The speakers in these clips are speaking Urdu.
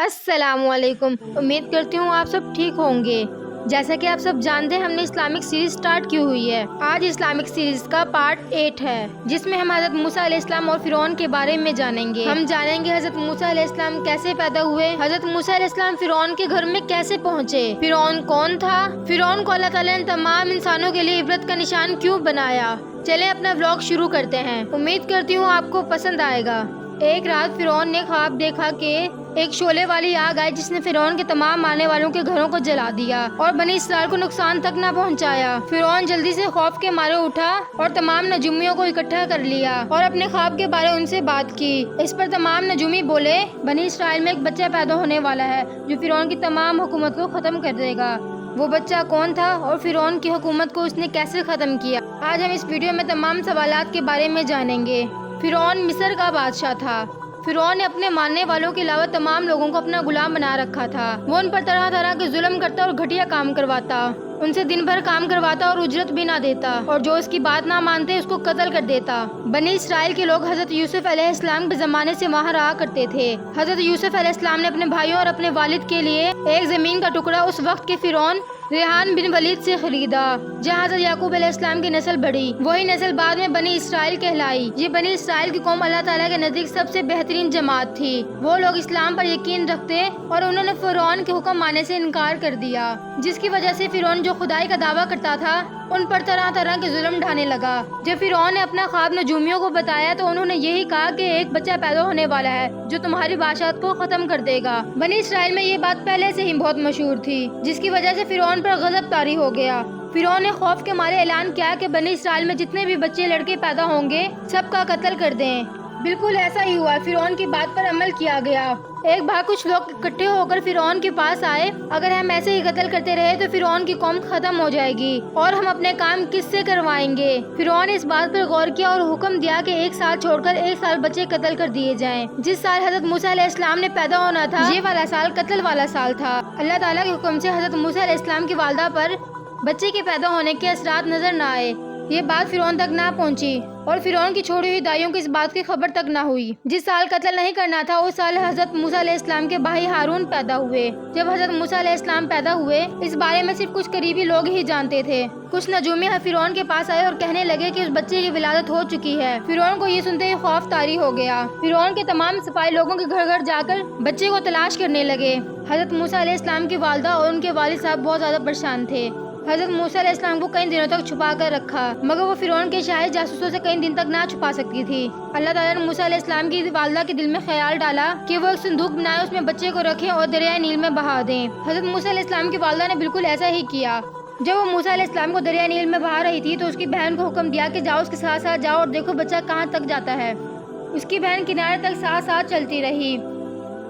السلام علیکم، امید کرتی ہوں آپ سب ٹھیک ہوں گے۔ جیسا کہ آپ سب جانتے ہیں، ہم نے اسلامک سیریز سٹارٹ کی ہوئی ہے۔ آج اسلامک سیریز کا پارٹ 8 ہے، جس میں ہم حضرت موسیٰ علیہ السلام اور فرعون کے بارے میں جانیں گے۔ ہم جانیں گے حضرت موسیٰ علیہ السلام کیسے پیدا ہوئے، حضرت موسیٰ علیہ السلام فرعون کے گھر میں کیسے پہنچے، فرعون کون تھا، فرعون کو اللہ تعالیٰ نے تمام انسانوں کے لیے عبرت کا نشان کیوں بنایا۔ چلیں اپنا ولاگ شروع کرتے ہیں، امید کرتی ہوں آپ کو پسند آئے گا۔ ایک رات فرعون نے خواب دیکھا کہ ایک شعلے والی آگ آئی، جس نے فرعون کے تمام ماننے والوں کے گھروں کو جلا دیا اور بنی اسرائیل کو نقصان تک نہ پہنچایا۔ فرعون جلدی سے خوف کے مارے اٹھا اور تمام نجومیوں کو اکٹھا کر لیا اور اپنے خواب کے بارے ان سے بات کی۔ اس پر تمام نجومی بولے، بنی اسرائیل میں ایک بچہ پیدا ہونے والا ہے جو فرعون کی تمام حکومت کو ختم کر دے گا۔ وہ بچہ کون تھا اور فرعون کی حکومت کو اس نے کیسے ختم کیا؟ آج ہم اس ویڈیو میں تمام سوالات کے بارے میں جانیں گے۔ فرعون مصر کا بادشاہ تھا۔ فرعون نے اپنے ماننے والوں کے علاوہ تمام لوگوں کو اپنا غلام بنا رکھا تھا۔ وہ ان پر طرح طرح کے ظلم کرتا اور گھٹیا کام کرواتا، ان سے دن بھر کام کرواتا اور اجرت بھی نہ دیتا، اور جو اس کی بات نہ مانتے اس کو قتل کر دیتا۔ بنی اسرائیل کے لوگ حضرت یوسف علیہ السلام کے زمانے سے وہاں رہا کرتے تھے۔ حضرت یوسف علیہ السلام نے اپنے بھائیوں اور اپنے والد کے لیے ایک زمین کا ٹکڑا اس وقت کے فرعون ریحان بن ولید سے خریدا، جہاں حضرت یعقوب علیہ السلام کی نسل بڑھی۔ وہی نسل بعد میں بنی اسرائیل کہلائی۔ یہ بنی اسرائیل کی قوم اللہ تعالیٰ کے نزدیک سب سے بہترین جماعت تھی۔ وہ لوگ اسلام پر یقین رکھتے اور انہوں نے فرعون کے حکم ماننے سے انکار کر دیا، جس کی وجہ سے فرعون جو خدائی کا دعویٰ کرتا تھا ان پر طرح طرح کے ظلم ڈھانے لگا۔ جب فرعون نے اپنا خواب نجومیوں کو بتایا تو انہوں نے یہی کہا کہ ایک بچہ پیدا ہونے والا ہے جو تمہاری بادشاہت کو ختم کر دے گا۔ بنی اسرائیل میں یہ بات پہلے سے ہی بہت مشہور تھی، جس کی وجہ سے فرعون پر غضب طاری ہو گیا۔ فرعون نے خوف کے مارے اعلان کیا کہ بنی اسرائیل میں جتنے بھی بچے لڑکے پیدا ہوں گے سب کا قتل کر دیں۔ بالکل ایسا ہی ہوا، فرعون کی بات پر عمل کیا گیا۔ ایک بار کچھ لوگ اکٹھے ہو کر فرعون کے پاس آئے، اگر ہم ایسے ہی قتل کرتے رہے تو فرعون کی قوم ختم ہو جائے گی اور ہم اپنے کام کس سے کروائیں گے۔ فرعون نے اس بات پر غور کیا اور حکم دیا کہ ایک سال چھوڑ کر ایک سال بچے قتل کر دیے جائیں۔ جس سال حضرت موسیٰ علیہ السلام نے پیدا ہونا تھا یہ والا سال قتل والا سال تھا۔ اللہ تعالیٰ کے حکم سے حضرت موسیٰ علیہ السلام کی والدہ پر بچے کے پیدا ہونے کے اثرات نظر نہ آئے۔ یہ بات فرعون تک نہ پہنچی اور فرعون کی چھوڑی ہوئی دائیوں کو اس بات کی خبر تک نہ ہوئی۔ جس سال قتل نہیں کرنا تھا اس سال حضرت موسیٰ علیہ السلام کے بھائی ہارون پیدا ہوئے۔ جب حضرت موسیٰ علیہ السلام پیدا ہوئے اس بارے میں صرف کچھ قریبی لوگ ہی جانتے تھے۔ کچھ نجومی فرعون کے پاس آئے اور کہنے لگے کہ اس بچے کی ولادت ہو چکی ہے۔ فرعون کو یہ سنتے ہی خوف طاری ہو گیا۔ فرعون کے تمام سپاہی لوگوں کے گھر گھر جا کر بچے کو تلاش کرنے لگے۔ حضرت موسیٰ علیہ السلام کی والدہ اور ان کے والد صاحب بہت زیادہ پریشان تھے۔ حضرت موسیٰ علیہ السلام کو کئی دنوں تک چھپا کر رکھا، مگر وہ فرعون کے شاہی جاسوسوں سے کئی دن تک نہ چھپا سکتی تھی۔ اللہ تعالیٰ نے موسیٰ علیہ السلام کی والدہ کے دل میں خیال ڈالا کہ وہ ایک صندوق بنائے، اس میں بچے کو رکھیں اور دریائے نیل میں بہا دیں۔ حضرت موسیٰ علیہ السلام کی والدہ نے بالکل ایسا ہی کیا۔ جب وہ موسیٰ علیہ السلام کو دریائے نیل میں بہا رہی تھی تو اس کی بہن کو حکم دیا کہ جاؤ اس کے ساتھ ساتھ جاؤ اور دیکھو بچہ کہاں تک جاتا ہے۔ اس کی بہن کنارے تک ساتھ ساتھ چلتی رہی۔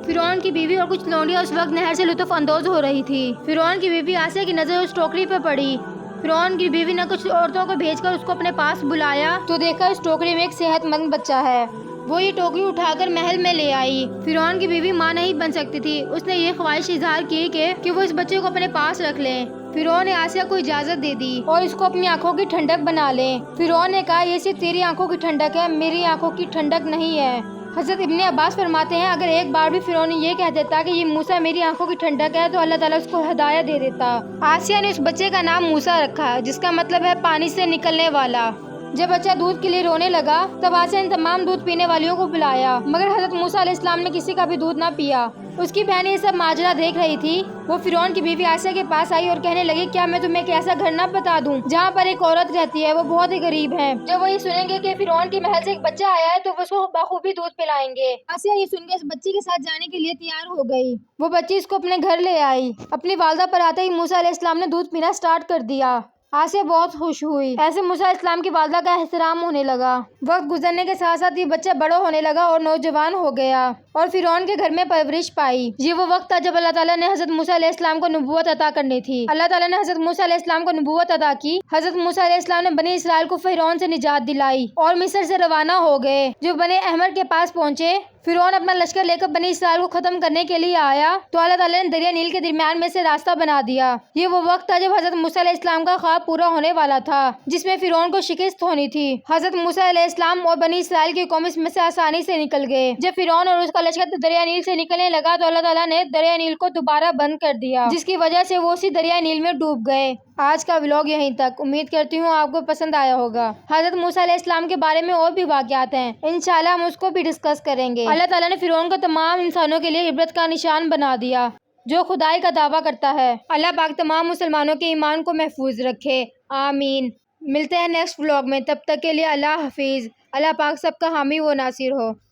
فرعون کی بیوی اور کچھ لونڈیاں اس وقت نہر سے لطف اندوز ہو رہی تھی۔ فرعون کی بیوی آسیہ کی نظر اس ٹوکری پر پڑی۔ فرعون کی بیوی نے کچھ عورتوں کو بھیج کر اس کو اپنے پاس بلایا تو دیکھا اس ٹوکری میں ایک صحت مند بچہ ہے۔ وہ یہ ٹوکری اٹھا کر محل میں لے آئی۔ فرعون کی بیوی ماں نہیں بن سکتی تھی، اس نے یہ خواہش اظہار کی کہ وہ اس بچے کو اپنے پاس رکھ لیں۔ فرعون نے آسیہ کو اجازت دے دی اور اس کو اپنی آنکھوں کی ٹھنڈک بنا لیں۔ فرعون نے کہا یہ صرف تیری آنکھوں کی ٹھنڈک ہے، میری آنکھوں کی ٹھنڈک نہیں ہے۔ حضرت ابن عباس فرماتے ہیں اگر ایک بار بھی فرعون نے یہ کہہ دیتا کہ یہ موسیٰ میری آنکھوں کی ٹھنڈک ہے تو اللہ تعالیٰ اس کو ہدایت دے دیتا۔ آسیہ نے اس بچے کا نام موسیٰ رکھا، جس کا مطلب ہے پانی سے نکلنے والا۔ جب بچہ دودھ کے لیے رونے لگا تب آسیہ نے تمام دودھ پینے والیوں کو بلایا، مگر حضرت موسیٰ علیہ السلام نے کسی کا بھی دودھ نہ پیا۔ اس کی بہن یہ سب ماجرا دیکھ رہی تھی۔ وہ فرعون کی بیوی آسیہ کے پاس آئی اور کہنے لگی کیا میں تمہیں ایک ایسا گھر نہ بتا دوں جہاں پر ایک عورت رہتی ہے، وہ بہت ہی غریب ہے۔ جب وہ یہ سنیں گے کہ فرعون کے محل سے ایک بچہ آیا ہے تو وہ اس کو بخوبی دودھ پلائیں گے۔ آسیہ یہ سن کے اس بچی کے ساتھ جانے کے لیے تیار ہو گئی۔ وہ بچی اس کو اپنے گھر لے آئی۔ اپنی والدہ پر آتے ہی موسیٰ علیہ السلام نے دودھ پینا سٹارٹ کر دیا۔ آسیہ بہت خوش ہوئی۔ ایسے موسیٰ علیہ السلام کی والدہ کا احترام ہونے لگا۔ وقت گزرنے کے ساتھ ساتھ یہ بچہ بڑا ہونے لگا اور نوجوان ہو گیا اور فرعون کے گھر میں پرورش پائی۔ یہ وہ وقت تھا جب اللہ تعالیٰ نے حضرت موسیٰ علیہ السلام کو نبوت عطا کرنی تھی۔ اللہ تعالیٰ نے حضرت موسیٰ علیہ السلام کو نبوت عطا کی۔ حضرت موسیٰ علیہ السلام نے بنی اسرائیل کو فرعون سے نجات دلائی اور مصر سے روانہ ہو گئے۔ جو بنی احمر کے پاس پہنچے فرعون اپنا لشکر لے کر بنی اسرائیل کو ختم کرنے کے لیے آیا تو اللہ تعالیٰ نے دریا نیل کے درمیان میں سے راستہ بنا دیا۔ یہ وہ وقت تھا جب حضرت موسیٰ علیہ السلام کا خواب پورا ہونے والا تھا، جس میں فرعون کو شکست ہونی تھی۔ حضرت موسیٰ علیہ السلام اور بنی اسرائیل کی قوم اس میں سے آسانی سے نکل گئے۔ جب فرعون اور اس کا لشکر دریا نیل سے نکلنے لگا تو اللہ تعالیٰ نے دریا نیل کو دوبارہ بند کر دیا، جس کی وجہ سے وہ اسی دریا نیل میں ڈوب گئے۔ آج کا ولاگ یہیں تک، امید کرتی ہوں آپ کو پسند آیا ہوگا۔ حضرت موسیٰ علیہ السلام کے بارے میں اور بھی واقعات ہیں، انشاءاللہ ہم اس کو بھی ڈسکس کریں گے۔ اللہ تعالیٰ نے فرعون کو تمام انسانوں کے لیے عبرت کا نشان بنا دیا جو خدائی کا دعویٰ کرتا ہے۔ اللہ پاک تمام مسلمانوں کے ایمان کو محفوظ رکھے، آمین۔ ملتے ہیں نیکسٹ ولاگ میں، تب تک کے لیے اللہ حافظ۔ اللہ پاک سب کا حامی و ناصر ہو۔